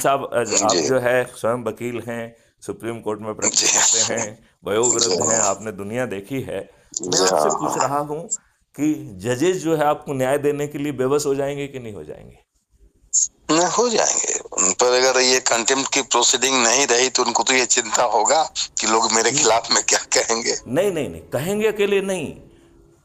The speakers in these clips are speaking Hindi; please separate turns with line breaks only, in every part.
साहब, आप
जी
जो है स्वयं वकील हैं, सुप्रीम कोर्ट में
जी
प्रैक्टिस करते हैं, वयोवृद्ध हैं,
जी
आपने दुनिया देखी है। मैं
जी
आपसे
हाँ
पूछ
हाँ।
रहा हूँ कि जजेस जो है आपको न्याय देने के लिए बेबस हो जाएंगे कि नहीं हो जाएंगे?
न हो जाएंगे उन पर, अगर ये कंटेम्प्ट की प्रोसीडिंग नहीं रही तो उनको तो ये चिंता होगा कि लोग मेरे
न-
खिलाफ में क्या कहेंगे।
नहीं नहीं नहीं, कहेंगे अकेले नहीं,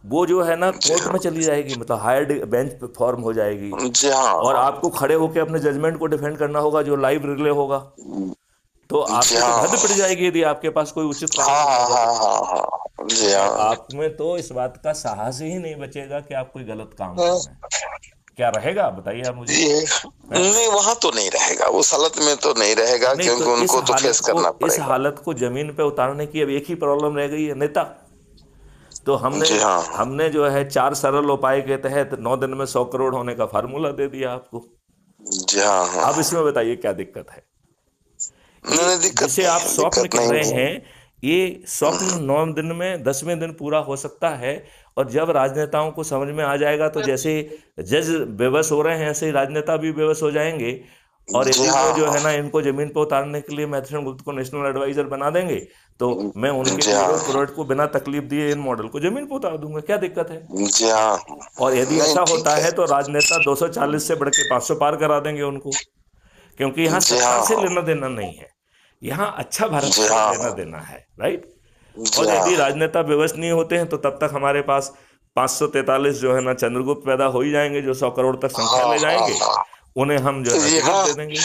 वो जो है ना
जी
कोर्ट में चली जाएगी, मतलब हायर बेंच पे फॉर्म हो जाएगी।
हाँ जी
और
हाँ
आपको खड़े होकर अपने जजमेंट को डिफेंड करना होगा, जो लाइव रिले होगा। तो
जी
आपकी तो
हाँ
हद पिट जाएगी यदि आपके पास कोई उचित कारण
हाँ
नहीं
हाँ
होगा तो।
हाँ हाँ हाँ जी
तो
हाँ।
आप में तो इस बात का साहस ही नहीं बचेगा कि आप कोई गलत काम कर
हाँ,
रहे हैं। क्या रहेगा बताइए आप मुझे।
ये
हैं?
नहीं, वहां तो नहीं रहेगा, उस हालत में तो नहीं रहेगा,
नहीं तो
क्योंकि उनको तो फेस करना
इस
पड़ेगा।
हालत को जमीन पे उतारने की अब एक ही प्रॉब्लम रह गई है, नेता। तो हमने
जी हाँ
हमने जो है 4 सरल उपाय के तहत 9 दिन में 100 करोड़ होने का फार्मूला दे दिया आपको।
जी हाँ
अब
हाँ।
इसमें बताइए क्या दिक्कत है।
नहीं
ये
नहीं, दिक्कत
जिसे
नहीं
आप
है,
स्वप्न
दिक्कत
कह
नहीं
रहे
है।
हैं, ये स्वप्न 9 दिन में 10वें दिन पूरा हो सकता है। और जब राजनेताओं को समझ में आ जाएगा तो जैसे जज बेबस हो रहे हैं ऐसे ही राजनेता भी बेबस हो जाएंगे। और
जी
यदि वो जो
हाँ
है ना इनको जमीन पर उतारने के लिए मैथ्यूसन गुप्त को नेशनल एडवाइजर बना देंगे, तो मैं उनके
जी
ब्यूरो
हाँ
प्रोडक्ट को बिना तकलीफ दिए इन मॉडल को जमीन पर उतार दूंगा, क्या दिक्कत है।
जी हाँ।
और यदि
नहीं
ऐसा
ठीक
होता
है।
है तो राजनेता 240 से बढ़ के 500 पार करा देंगे उनको। क्योंकि यहाँ
जी
सत्ता
हाँ
से
हाँ
लेना देना नहीं है, यहाँ अच्छा भारत
जी
से
हाँ
लेना
हाँ
देना है, राइट।
जी
और
हाँ
यदि राजनेता व्यवस्थ नहीं होते हैं तो तब तक हमारे पास 543 जो है ना चंद्रगुप्त पैदा हो ही जाएंगे, जो 100 करोड़ तक संख्या
हाँ
ले
हाँ
जाएंगे।
हाँ।
उन्हें हम जो है ना
जी
टिकट
हाँ
दे देंगे।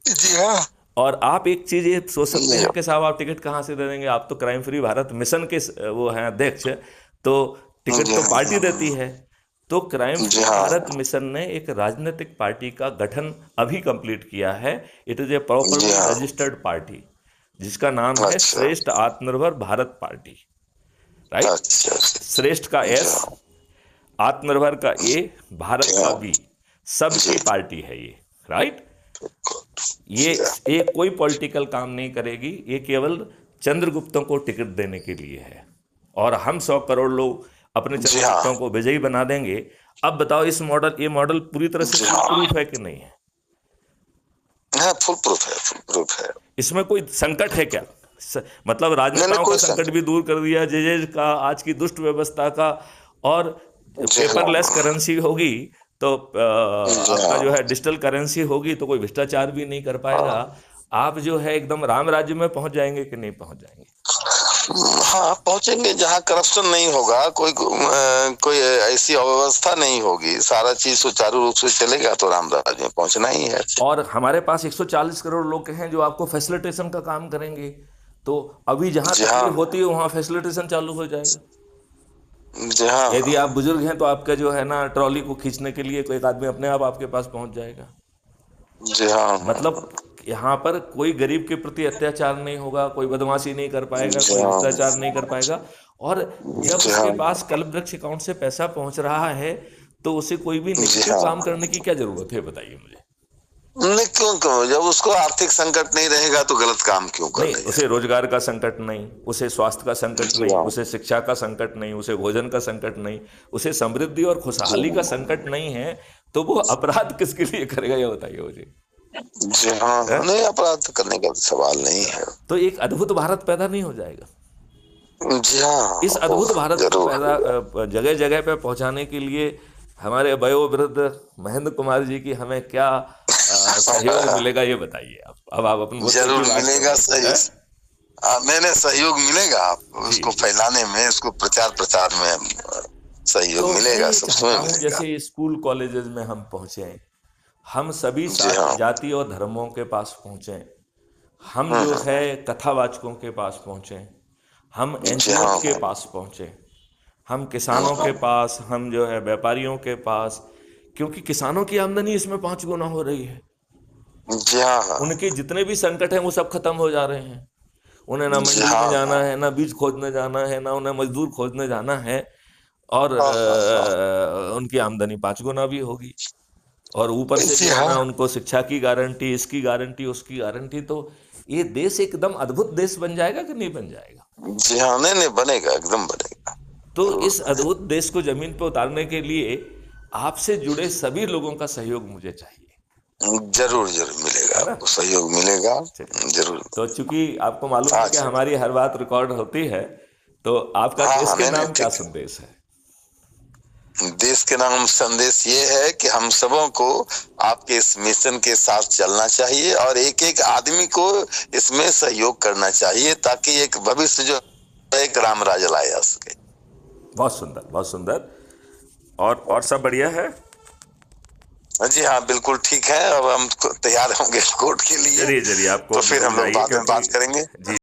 जी हाँ
और आप एक चीज ये सोच सकते
जी
हैं कि साहब आप टिकट कहाँ से दे देंगे, आप तो क्राइम फ्री भारत मिशन के वो हैं अध्यक्ष। तो टिकट
जी
तो पार्टी देती है। तो क्राइम
जी
फ्री
हाँ।
भारत मिशन ने एक राजनीतिक पार्टी का गठन अभी कंप्लीट किया है। इट इज ए
जी
प्रॉपरली
हाँ।
रजिस्टर्ड पार्टी, जिसका नाम है
अच्छा
श्रेष्ठ आत्मनिर्भर भारत पार्टी, राइट।
अच्छा अच्छा।
श्रेष्ठ का
जी
एस,
हाँ
आत्मनिर्भर का ए, भारत
जी
का
हाँ
बी,
जी।
सबकी पार्टी है ये, राइट। ये
जी
ये कोई पॉलिटिकल काम नहीं करेगी, ये केवल चंद्रगुप्तों को टिकट देने के लिए है। और हम 100 करोड़ लोग अपने
जी हाँ
चंद्रगुप्तों को विजयी बना देंगे। अब बताओ इस मॉडल ये मॉडल पूरी तरह से
जी
फुल
हाँ।
प्रूफ है कि नहीं है?
हाँ, फुल प्रूफ है, फुल प्रूफ है।
इसमें कोई संकट है क्या? मतलब
नहीं नहीं,
राजनेताओं का
कोई
संकट
संकट।
भी दूर कर दिया, जजेज का, आज की दुष्ट व्यवस्था का। और
जी हाँ
पेपरलेस करेंसी होगी तो
जी
आपका जो
हाँ
है डिजिटल करेंसी होगी तो कोई भ्रष्टाचार भी नहीं कर पाएगा।
हाँ।
आप जो है एकदम राम राज्य में पहुंच जाएंगे कि नहीं पहुंच जाएंगे?
हाँ, पहुंचेंगे जहाँ करप्शन नहीं होगा, कोई ऐसी अव्यवस्था नहीं होगी, सारा चीज सुचारू रूप से चलेगा तो रामराज में पहुंचना ही है।
और हमारे पास 140 करोड़ लोग हैं जो आपको फैसिलिटेशन का काम करेंगे। तो अभी जहां
जी हाँ
तकलीफ होती है वहां फैसिलिटेशन चालू हो जाएगा।
जी हाँ
यदि आप बुजुर्ग हैं तो आपका जो है ना ट्रॉली को खींचने के लिए कोई एक आदमी अपने आप आपके पास पहुंच जाएगा।
जी हाँ
मतलब यहाँ पर कोई गरीब के प्रति अत्याचार नहीं होगा, कोई बदमाशी नहीं कर पाएगा,
जी
कोई
हाँ
भ्रष्टाचार नहीं कर पाएगा। और जब
जी
उसके
हाँ
पास कल्पवृक्ष अकाउंट से पैसा पहुंच रहा है तो उसे कोई भी
जी
नेगेटिव काम
हाँ।
करने की क्या जरूरत है, बताइए मुझे।
नहीं, क्यों क्यों, जब उसको आर्थिक संकट नहीं रहेगा तो गलत काम क्यों
नहीं,
करने
उसे
जाए।
रोजगार का संकट नहीं, उसे स्वास्थ्य का संकट
जी
नहीं,
हाँ
उसे शिक्षा का संकट नहीं, उसे भोजन का संकट नहीं, उसे समृद्धि और
जी
खुशहाली का संकट नहीं है। तो वो अपराध किसके लिए करेगा ये बताइए मुझे।
जी हाँ
है?
हाँ। नहीं, अपराध करने का सवाल नहीं है।
तो एक अद्भुत भारत पैदा नहीं हो जाएगा?
जी हाँ,
इस अद्भुत
होगा,
भारत को
जरूर
पैदा
होगा।
जगह जगह पे पहुंचाने के लिए हमारे वयोवृद्ध महेंद्र कुमार जी की हमें क्या सहयोग मिलेगा ये बताइए आप। अब आप अपने भुतपूर्व
जरूर
विभाग
मिलेगा
प्रमुख
सही।
है।
नहीं नहीं, सहयोग मिलेगा,
जी
उसको
जी।
फैलाने में, उसको प्रचार प्रसार में सहयोग
तो मैं
मिलेगा,
ये
सब
चाहता
समय
हूँ
मिलेगा।
जैसे स्कूल कॉलेजेस में हम पहुँचे, हम सभी
जी हाँ
जाति और धर्मों के पास पहुँचे, हम जो
हम्म।
है कथावाचकों के पास पहुँचे, हम
जी
एनजीओज
हाँ
के पास पहुँचे, हम किसानों के
हम्म।
पास, हम जो है व्यापारियों के पास। क्योंकि किसानों की आमदनी इसमें 5 गुना हो रही है।
जी हाँ हाँ
उनके जितने भी संकट हैं वो सब खत्म हो जा रहे हैं। उन्हें ना
जी
मंडी में
हाँ
जाना
हाँ
है, ना बीज खोदने जाना है, ना उन्हें मजदूर खोजने जाना है। और
हाँ हाँ हाँ।
उनकी आमदनी 5 गुना भी होगी। और ऊपर से
जी
जो है
हाँ
ना उनको शिक्षा की गारंटी, इसकी गारंटी, उसकी गारंटी। तो ये देश एकदम अद्भुत देश बन जाएगा कि नहीं बन जाएगा?
जी हाँ। नहीं नहीं, बनेगा, एकदम बनेगा,
तो
जरूर
इस
बनेगा।
अद्भुत देश को जमीन पर उतारने के लिए आपसे जुड़े सभी लोगों का सहयोग मुझे चाहिए।
जरूर जरूर मिलेगा,
है ना?
आपको सहयोग मिलेगा।
चलिए,
जरूर।
तो चूंकि आपको मालूम
हाँ
है कि
जी।
हमारी हर बात रिकॉर्ड होती है, तो आपका
हाँ
देश
हाँ,
के
नहीं नहीं,
नाम क्या
ठीक
संदेश है?
है। देश के नाम संदेश ये है कि हम सबों को आपके इस मिशन के साथ चलना चाहिए और एक एक आदमी को इसमें सहयोग करना चाहिए, ताकि एक भविष्य जो एक राम राज लाया जा सके।
बहुत सुंदर, बहुत सुंदर। और सब बढ़िया है?
जी हाँ, बिल्कुल ठीक है। अब हम तैयार होंगे कोर्ट के लिए,
चलिए चलिए, आपको
तो
अब
फिर
जरूर
हम लोग
जाइए,
बाद में
क्योंकि
बात करेंगे।
जी